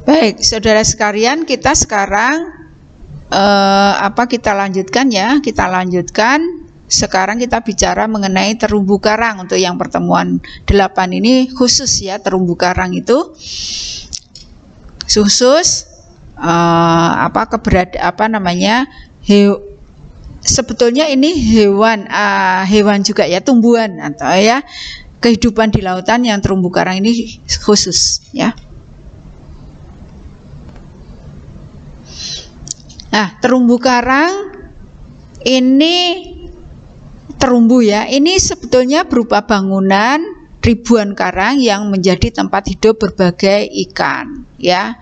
Baik, saudara sekalian, kita sekarang kita lanjutkan ya. Kita lanjutkan. Sekarang kita bicara mengenai terumbu karang. Untuk yang pertemuan 8 ini khusus ya, terumbu karang itu khusus sebetulnya ini hewan juga ya, tumbuhan atau ya kehidupan di lautan yang terumbu karang ini khusus ya. Nah, terumbu karang ini terumbu ya, ini sebetulnya berupa bangunan ribuan karang yang menjadi tempat hidup berbagai ikan ya.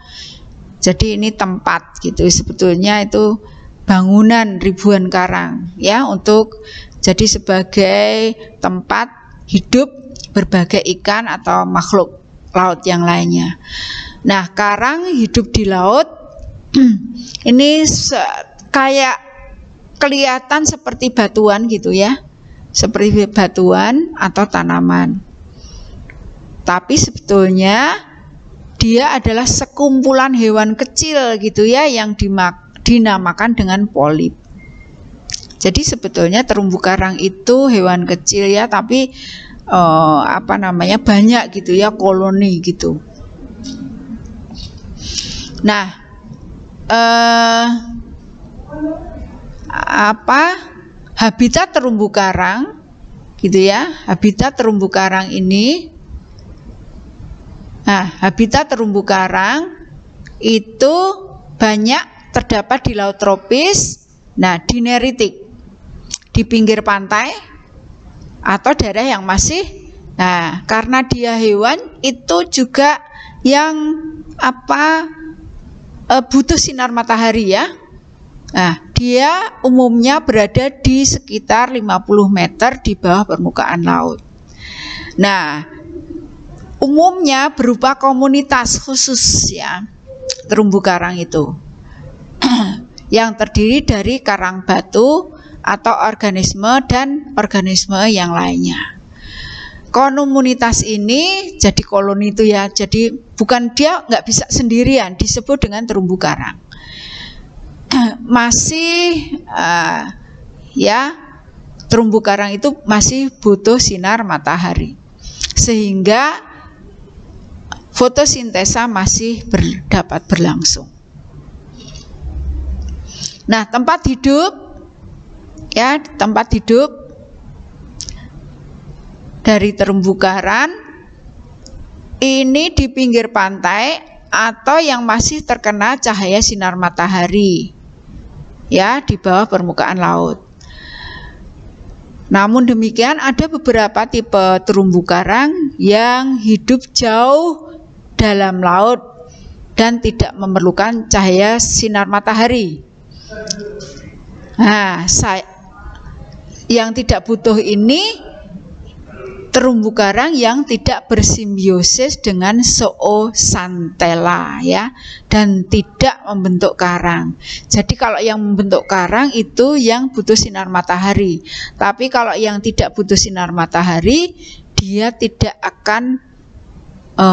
Jadi ini tempat gitu, sebetulnya itu bangunan ribuan karang ya, untuk jadi sebagai tempat hidup berbagai ikan atau makhluk laut yang lainnya. Nah, karang hidup di laut ini kayak kelihatan seperti batuan gitu ya, seperti batuan atau tanaman. Tapi sebetulnya dia adalah sekumpulan hewan kecil gitu ya, yang dinamakan dengan polip. Jadi sebetulnya terumbu karang itu hewan kecil ya, tapi banyak gitu ya, koloni gitu. Nah, habitat terumbu karang gitu ya, habitat terumbu karang ini. Nah, habitat terumbu karang itu banyak terdapat di laut tropis, nah di neritik, di pinggir pantai atau daerah yang masih, nah karena dia hewan itu juga yang butuh sinar matahari ya. Nah, dia umumnya berada di sekitar 50 meter di bawah permukaan laut. Nah, umumnya berupa komunitas khusus ya, terumbu karang itu yang terdiri dari karang batu atau organisme dan organisme yang lainnya. Komunitas ini jadi koloni itu ya, jadi bukan, dia nggak bisa sendirian, disebut dengan terumbu karang. Masih terumbu karang itu masih butuh sinar matahari, sehingga fotosintesa masih dapat berlangsung. Nah, tempat hidup dari terumbu karang ini di pinggir pantai atau yang masih terkena cahaya sinar matahari ya, di bawah permukaan laut. Namun demikian, ada beberapa tipe terumbu karang yang hidup jauh dalam laut dan tidak memerlukan cahaya sinar matahari. Nah, yang tidak butuh ini terumbu karang yang tidak bersimbiosis dengan zooxanthella ya, dan tidak membentuk karang. Jadi kalau yang membentuk karang itu yang butuh sinar matahari. Tapi kalau yang tidak butuh sinar matahari, dia tidak akan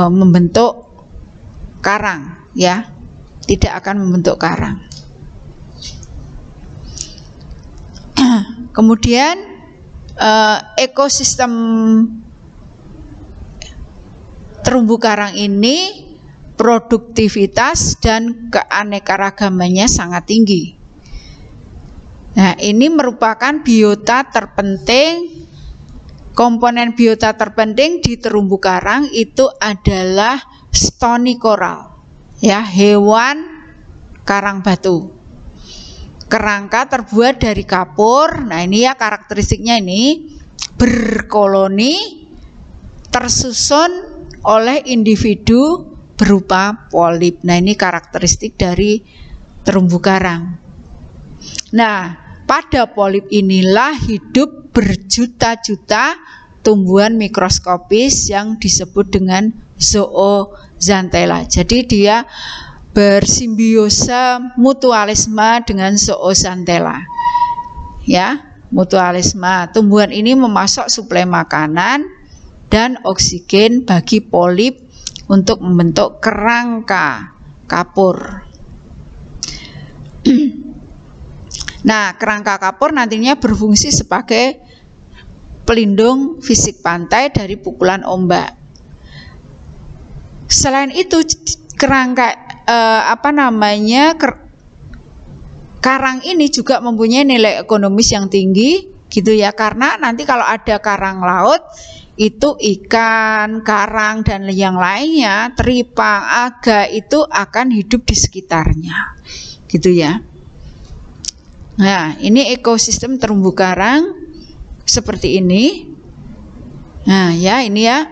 membentuk karang ya, tidak akan membentuk karang. Kemudian ekosistem terumbu karang ini produktivitas dan keanekaragamannya sangat tinggi. Nah, ini merupakan biota terpenting. Komponen biota terpenting di terumbu karang itu adalah stony coral ya, hewan karang batu. Kerangka terbuat dari kapur. Nah, ini ya karakteristiknya, ini berkoloni tersusun oleh individu berupa polip. Nah, ini karakteristik dari terumbu karang. Nah, pada polip inilah hidup berjuta-juta tumbuhan mikroskopis yang disebut dengan zooxanthella. Jadi dia bersimbiosa mutualisme dengan zooxanthella ya, mutualisme. Tumbuhan ini memasok suplai makanan dan oksigen bagi polip untuk membentuk kerangka kapur. Nah, kerangka kapur nantinya berfungsi sebagai pelindung fisik pantai dari pukulan ombak. Selain itu, kerangka karang ini juga mempunyai nilai ekonomis yang tinggi, gitu ya, karena nanti kalau ada karang laut itu ikan, karang dan yang lainnya, teripang, aga itu akan hidup di sekitarnya, gitu ya. Nah, ini ekosistem terumbu karang seperti ini. Nah, ya ini ya.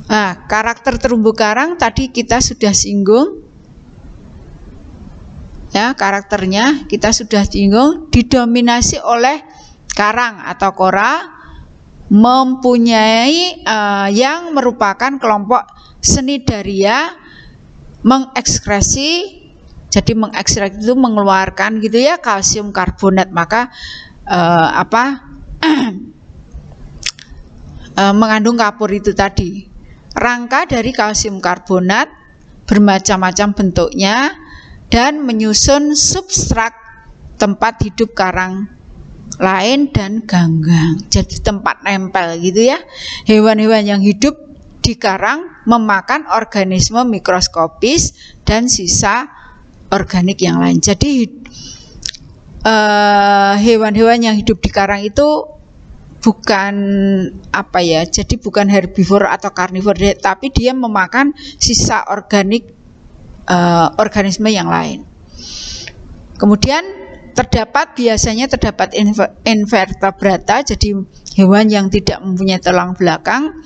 Nah, karakter terumbu karang tadi kita sudah singgung. Ya, karakternya kita sudah singgung, didominasi oleh karang atau kora, mempunyai yang merupakan kelompok Cnidaria, mengekskresi. Jadi mengekstrak itu mengeluarkan gitu ya kalsium karbonat, maka mengandung kapur itu tadi. Rangka dari kalsium karbonat bermacam-macam bentuknya dan menyusun substrat tempat hidup karang lain dan ganggang. Jadi tempat nempel gitu ya. Hewan-hewan yang hidup di karang memakan organisme mikroskopis dan sisa organik yang lain. Jadi hewan-hewan yang hidup di karang itu bukan jadi bukan herbivore atau karnivore, tapi dia memakan sisa organik organisme yang lain. Kemudian biasanya terdapat invertebrata, jadi hewan yang tidak mempunyai tulang belakang,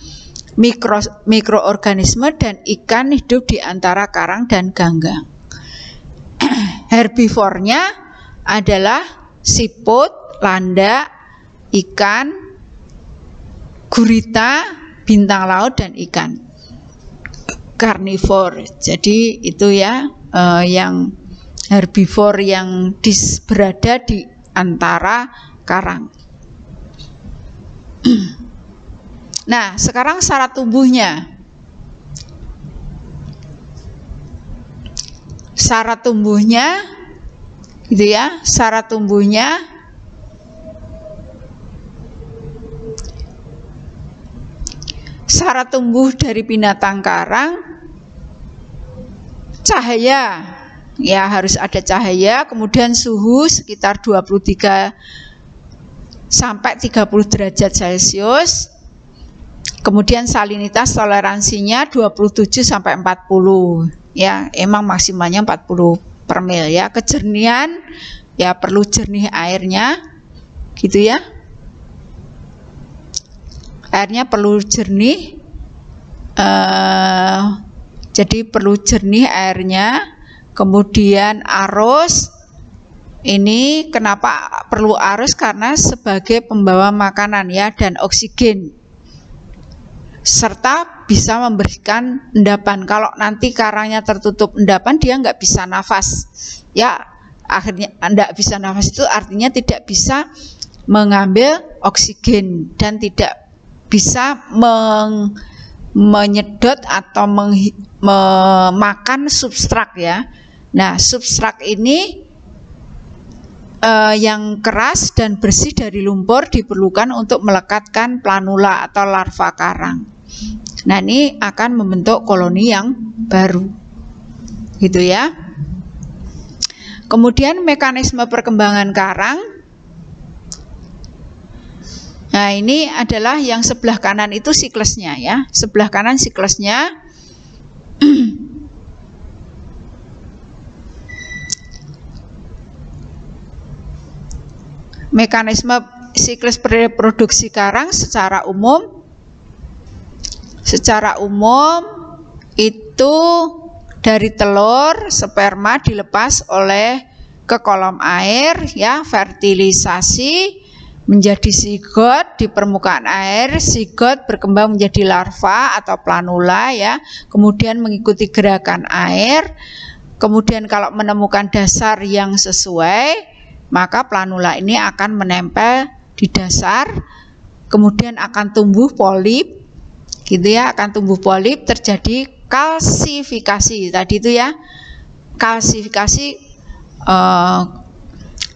mikroorganisme dan ikan hidup di antara karang dan ganggang. Herbivornya adalah siput, landak, ikan, gurita, bintang laut dan ikan. Karnivor. Jadi itu ya yang herbivor yang berada di antara karang. Nah, sekarang syarat tumbuhnya. Syarat tumbuhnya gitu ya, syarat tumbuhnya syarat tumbuh dari binatang karang, cahaya ya, harus ada cahaya, kemudian suhu sekitar 23 sampai 30 derajat Celcius, kemudian salinitas toleransinya 27 sampai 40 ya, emang maksimalnya 40 per mil ya. Kejernihan ya, perlu jernih airnya gitu ya, airnya perlu jernih, jadi perlu jernih airnya. Kemudian arus, ini kenapa perlu arus, karena sebagai pembawa makanan ya dan oksigen, serta bisa memberikan endapan. Kalau nanti karangnya tertutup endapan, dia nggak bisa nafas ya, akhirnya nggak bisa nafas itu artinya tidak bisa mengambil oksigen dan tidak bisa menyedot atau memakan substrat ya. Nah, substrat ini yang keras dan bersih dari lumpur diperlukan untuk melekatkan planula atau larva karang. Nah, ini akan membentuk koloni yang baru gitu ya. Kemudian mekanisme perkembangan karang. Nah, ini adalah yang sebelah kanan itu siklusnya ya. Sebelah kanan siklusnya. Mekanisme siklus reproduksi karang secara umum itu dari telur, sperma dilepas ke kolom air ya, fertilisasi menjadi zigot di permukaan air, zigot berkembang menjadi larva atau planula ya, kemudian mengikuti gerakan air, kemudian kalau menemukan dasar yang sesuai, maka planula ini akan menempel di dasar, kemudian akan tumbuh polip gitu ya, akan tumbuh polip, terjadi kalsifikasi tadi itu ya. Kalsifikasi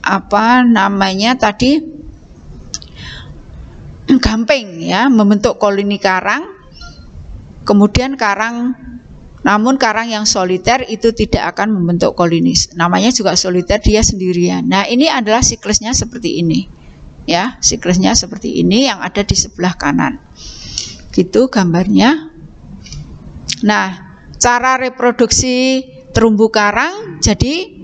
apa namanya tadi, gamping ya, membentuk koloni karang. Kemudian karang, namun karang yang soliter itu tidak akan membentuk koloni, namanya juga soliter, dia sendirian. Nah, ini adalah siklusnya seperti ini ya, siklusnya seperti ini yang ada di sebelah kanan gitu gambarnya. Nah, cara reproduksi terumbu karang, jadi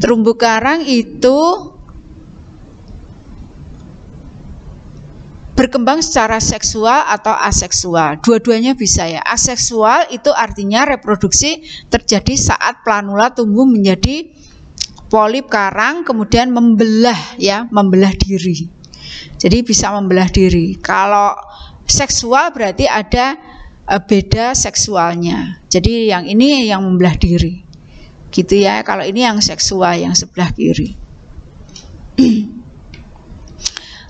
terumbu karang itu berkembang secara seksual atau aseksual. Dua-duanya bisa ya. Aseksual itu artinya reproduksi terjadi saat planula tumbuh menjadi polip karang kemudian membelah ya, membelah diri. Jadi bisa membelah diri. Kalau seksual berarti ada beda seksualnya. Jadi yang ini yang membelah diri. Gitu ya. Kalau ini yang seksual yang sebelah kiri.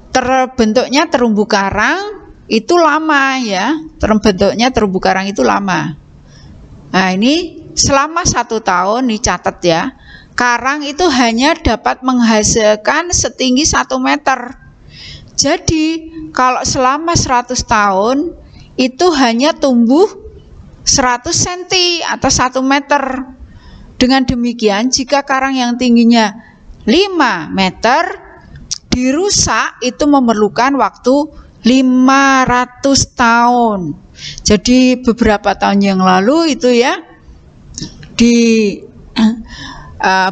Terbentuknya terumbu karang itu lama ya, terbentuknya terumbu karang itu lama. Nah, ini selama 1 tahun nih catat ya, karang itu hanya dapat menghasilkan setinggi 1 meter. Jadi kalau selama 100 tahun itu hanya tumbuh 100 cm atau 1 meter. Dengan demikian jika karang yang tingginya 5 meter dirusak itu memerlukan waktu 500 tahun. Jadi beberapa tahun yang lalu itu ya, di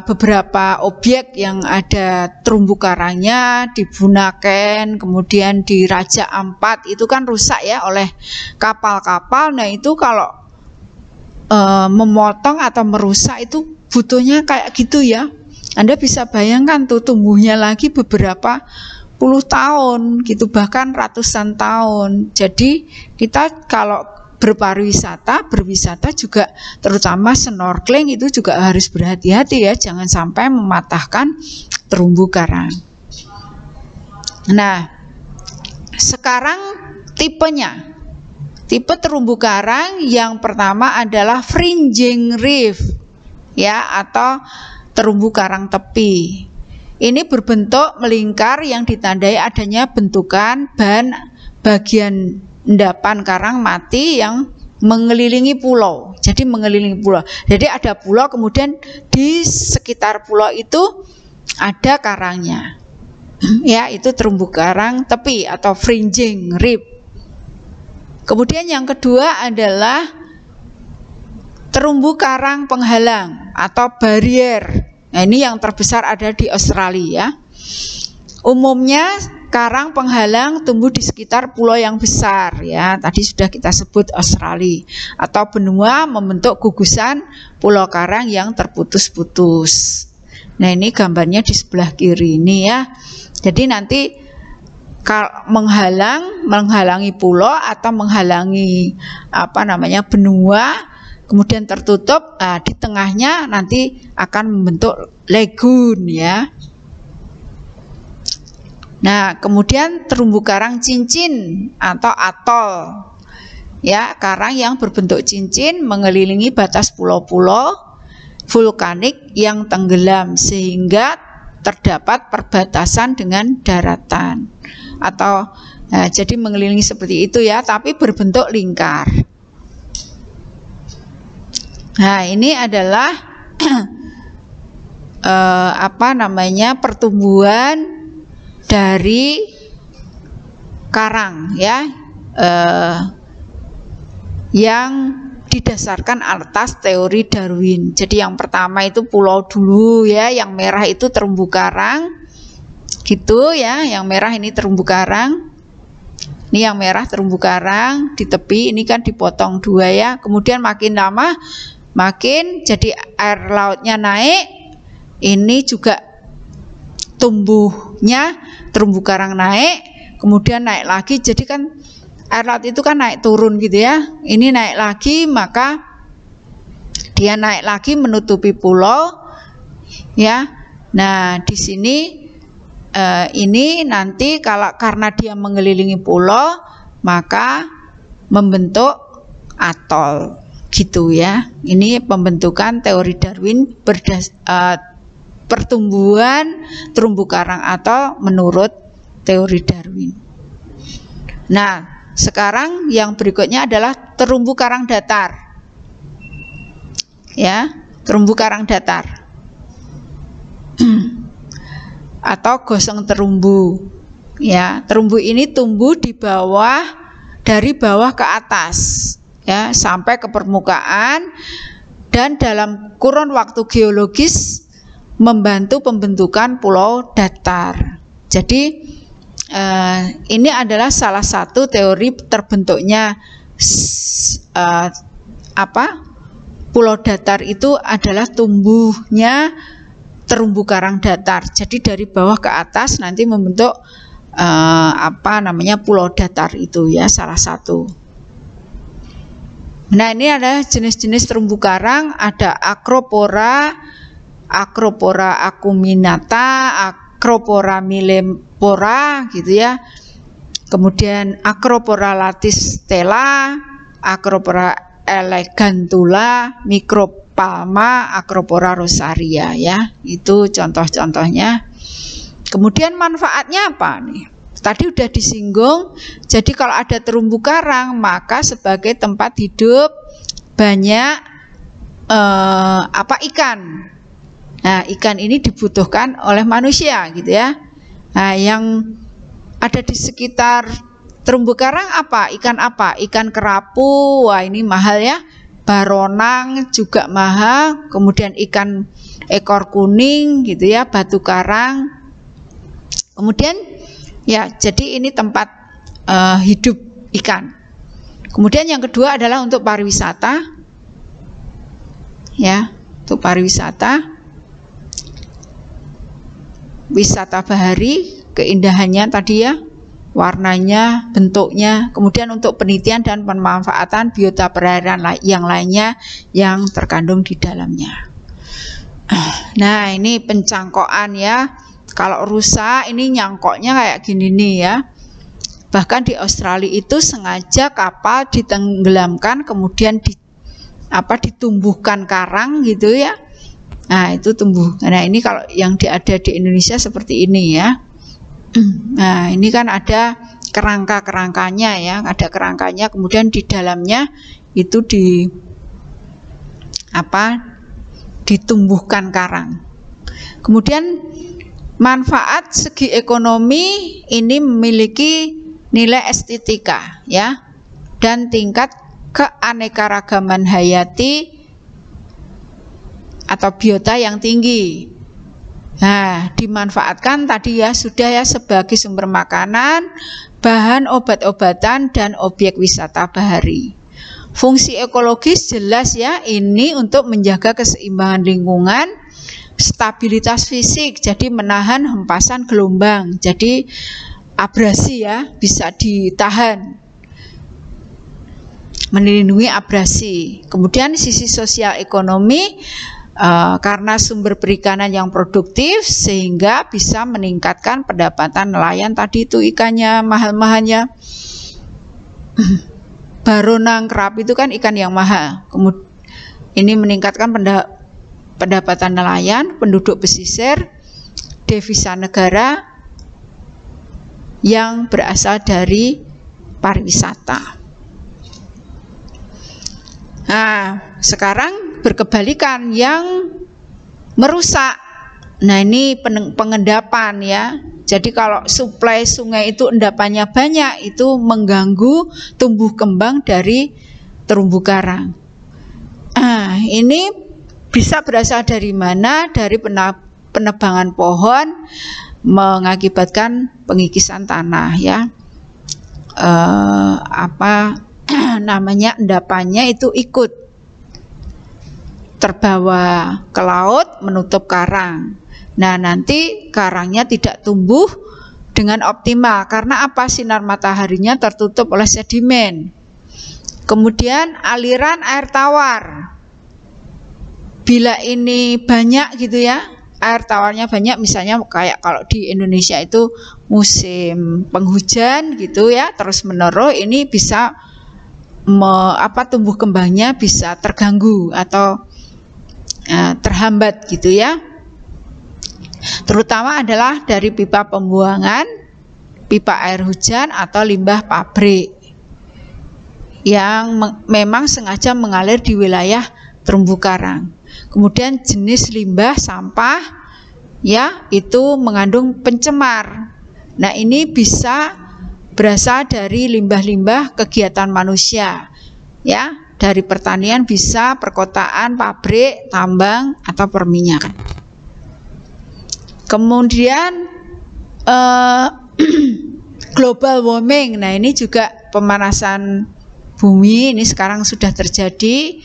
beberapa objek yang ada terumbu karangnya di Bunaken, kemudian di Raja Ampat itu kan rusak ya oleh kapal-kapal. Nah, itu kalau memotong atau merusak itu butuhnya kayak gitu ya. Anda bisa bayangkan tuh tumbuhnya lagi beberapa puluh tahun gitu, bahkan ratusan tahun. Jadi kita kalau berwisata juga terutama snorkeling itu juga harus berhati-hati ya, jangan sampai mematahkan terumbu karang. Nah, sekarang tipenya. Tipe terumbu karang yang pertama adalah fringing reef ya, atau terumbu karang tepi. Ini berbentuk melingkar yang ditandai adanya bentukan ban bagian endapan karang mati yang mengelilingi pulau. Jadi mengelilingi pulau. Jadi ada pulau, kemudian di sekitar pulau itu ada karangnya. Ya, itu terumbu karang tepi atau fringing reef. Kemudian yang kedua adalah terumbu karang penghalang atau barrier. Nah, ini yang terbesar ada di Australia. Umumnya karang penghalang tumbuh di sekitar pulau yang besar ya. Tadi sudah kita sebut Australia, atau benua membentuk gugusan pulau karang yang terputus-putus. Nah, ini gambarnya di sebelah kiri ini ya. Jadi nanti menghalangi pulau atau menghalangi apa namanya benua, kemudian tertutup, di tengahnya nanti akan membentuk lagoon ya. Nah, kemudian terumbu karang cincin atau atol ya, karang yang berbentuk cincin mengelilingi batas pulau-pulau vulkanik yang tenggelam sehingga terdapat perbatasan dengan daratan, atau jadi mengelilingi seperti itu ya, tapi berbentuk lingkar. Nah, ini adalah apa namanya, pertumbuhan dari karang ya, yang didasarkan atas teori Darwin. Jadi yang pertama itu pulau dulu ya, yang merah itu terumbu karang gitu ya, yang merah ini terumbu karang. Ini yang merah terumbu karang di tepi, ini kan dipotong 2 ya. Kemudian makin lama makin jadi air lautnya naik, ini juga tumbuhnya terumbu karang naik, kemudian naik lagi. Jadi kan air laut itu kan naik turun gitu ya. Ini naik lagi, maka dia naik lagi menutupi pulau ya. Nah, di sini ini nanti karena dia mengelilingi pulau, maka membentuk atol gitu ya. Ini pembentukan teori Darwin pertumbuhan terumbu karang atol menurut teori Darwin. Nah, sekarang yang berikutnya adalah terumbu karang datar. Ya, terumbu karang datar. Atau gosong terumbu. Ya, terumbu ini tumbuh dari bawah ke atas, ya, sampai ke permukaan, dan dalam kurun waktu geologis membantu pembentukan pulau datar. Jadi ini adalah salah satu teori terbentuknya pulau datar itu adalah tumbuhnya terumbu karang datar. Jadi dari bawah ke atas nanti membentuk pulau datar itu ya, salah satu. Nah, ini ada jenis-jenis terumbu karang, ada Acropora acuminata, Acropora millipora gitu ya. Kemudian Acropora latistella, Acropora elegantula, Micropalma, Acropora rosaria ya. Itu contoh-contohnya. Kemudian manfaatnya apa nih? Tadi udah disinggung. Jadi kalau ada terumbu karang maka sebagai tempat hidup banyak ikan. Nah, ikan ini dibutuhkan oleh manusia gitu ya. Nah, yang ada di sekitar terumbu karang apa? Ikan apa? Ikan kerapu, wah ini mahal ya. Baronang juga mahal. Kemudian ikan ekor kuning gitu ya, batu karang. Kemudian ya, jadi ini tempat hidup ikan. Kemudian yang kedua adalah untuk pariwisata. Ya, untuk pariwisata. Wisata bahari, keindahannya tadi ya, warnanya, bentuknya, kemudian untuk penelitian dan pemanfaatan biota perairan yang lainnya yang terkandung di dalamnya. Nah, ini pencangkokan ya. Kalau rusak ini nyangkoknya kayak gini nih ya. Bahkan di Australia itu sengaja kapal ditenggelamkan kemudian ditumbuhkan karang gitu ya. Nah, itu tumbuh. Nah, ini kalau yang ada di Indonesia seperti ini ya. Nah, ini kan ada kerangka-kerangkanya ya, ada kerangkanya, kemudian di dalamnya itu ditumbuhkan karang. Kemudian manfaat segi ekonomi ini memiliki nilai estetika ya, dan tingkat keanekaragaman hayati atau biota yang tinggi. Nah, dimanfaatkan tadi ya sudah ya sebagai sumber makanan, bahan obat-obatan dan objek wisata bahari. Fungsi ekologis jelas ya, ini untuk menjaga keseimbangan lingkungan, stabilitas fisik, jadi menahan hempasan gelombang, jadi abrasi ya, bisa ditahan, melindungi abrasi. Kemudian sisi sosial ekonomi, karena sumber perikanan yang produktif sehingga bisa meningkatkan pendapatan nelayan tadi itu ikannya mahal-mahalnya. Baronang kerapu itu kan ikan yang mahal. Kemudian ini meningkatkan pendapatan nelayan, penduduk pesisir, devisa negara yang berasal dari pariwisata. Nah, sekarang berkebalikan yang merusak. Nah, ini pengendapan ya. Jadi kalau suplai sungai itu endapannya banyak, itu mengganggu tumbuh kembang dari terumbu karang. Nah, ini bisa berasal dari mana? Dari penebangan pohon mengakibatkan pengikisan tanah ya. Endapannya itu ikut terbawa ke laut menutup karang. Nah, nanti karangnya tidak tumbuh dengan optimal karena apa? Sinar mataharinya tertutup oleh sedimen. Kemudian aliran air tawar. Bila ini banyak gitu ya, air tawarnya banyak, misalnya kayak kalau di Indonesia itu musim penghujan gitu ya, terus menerus ini bisa tumbuh kembangnya bisa terganggu atau terhambat gitu ya. Terutama adalah dari pipa pembuangan, pipa air hujan atau limbah pabrik yang memang sengaja mengalir di wilayah terumbu karang. Kemudian jenis limbah sampah ya itu mengandung pencemar. Nah, ini bisa berasal dari limbah-limbah kegiatan manusia ya, dari pertanian bisa, perkotaan, pabrik, tambang atau perminyakan. Kemudian global warming. Nah, ini juga pemanasan bumi ini sekarang sudah terjadi.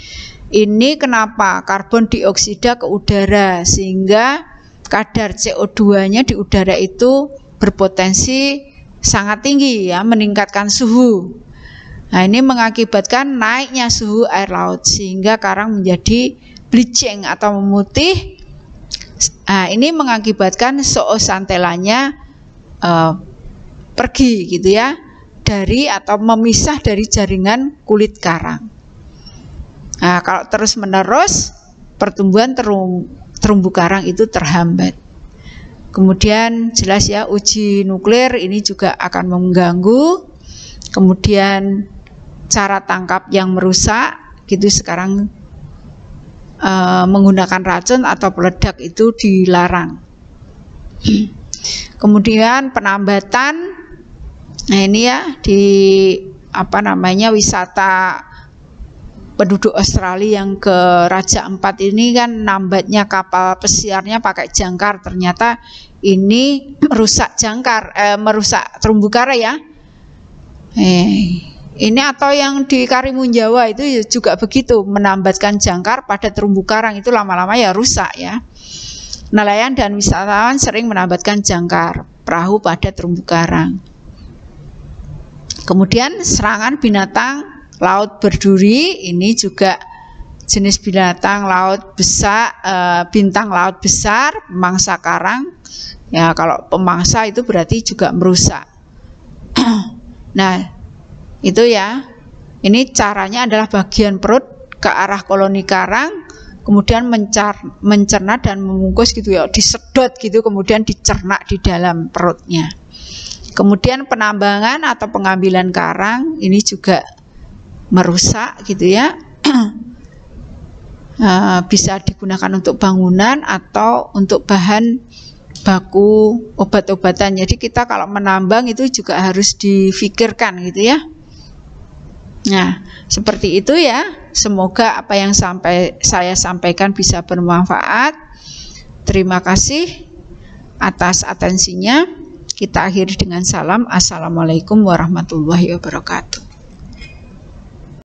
Ini kenapa? Karbon dioksida ke udara sehingga kadar CO2-nya di udara itu berpotensi sangat tinggi ya, meningkatkan suhu. Nah, ini mengakibatkan naiknya suhu air laut sehingga karang menjadi bleaching atau memutih. Nah, ini mengakibatkan zooxanthellanya pergi gitu ya, dari atau memisah dari jaringan kulit karang. Nah, kalau terus-menerus pertumbuhan terumbu karang itu terhambat. Kemudian jelas ya, uji nuklir ini juga akan mengganggu. Kemudian cara tangkap yang merusak gitu sekarang menggunakan racun atau peledak itu dilarang. Kemudian penambatan, nah ini ya di wisata penduduk Australia yang ke Raja Ampat ini kan nambatnya kapal pesiarnya pakai jangkar, ternyata ini merusak merusak terumbu karang ya. Ini atau yang di Karimun Jawa itu juga begitu, menambatkan jangkar pada terumbu karang itu lama-lama ya rusak ya. Nelayan dan wisatawan sering menambatkan jangkar perahu pada terumbu karang. Kemudian serangan binatang laut berduri, ini juga jenis binatang laut besar, bintang laut besar, pemangsa karang. Ya, kalau pemangsa itu berarti juga merusak. Nah, itu ya. Ini caranya adalah bagian perut ke arah koloni karang, kemudian mencerna dan membungkus gitu ya, disedot gitu, kemudian dicerna di dalam perutnya. Kemudian penambangan atau pengambilan karang ini juga merusak gitu ya. Bisa digunakan untuk bangunan atau untuk bahan baku obat-obatan. Jadi kita kalau menambang itu juga harus difikirkan gitu ya. Nah, seperti itu ya. Semoga apa yang saya sampaikan bisa bermanfaat. Terima kasih atas atensinya. Kita akhiri dengan salam. Assalamualaikum warahmatullahi wabarakatuh.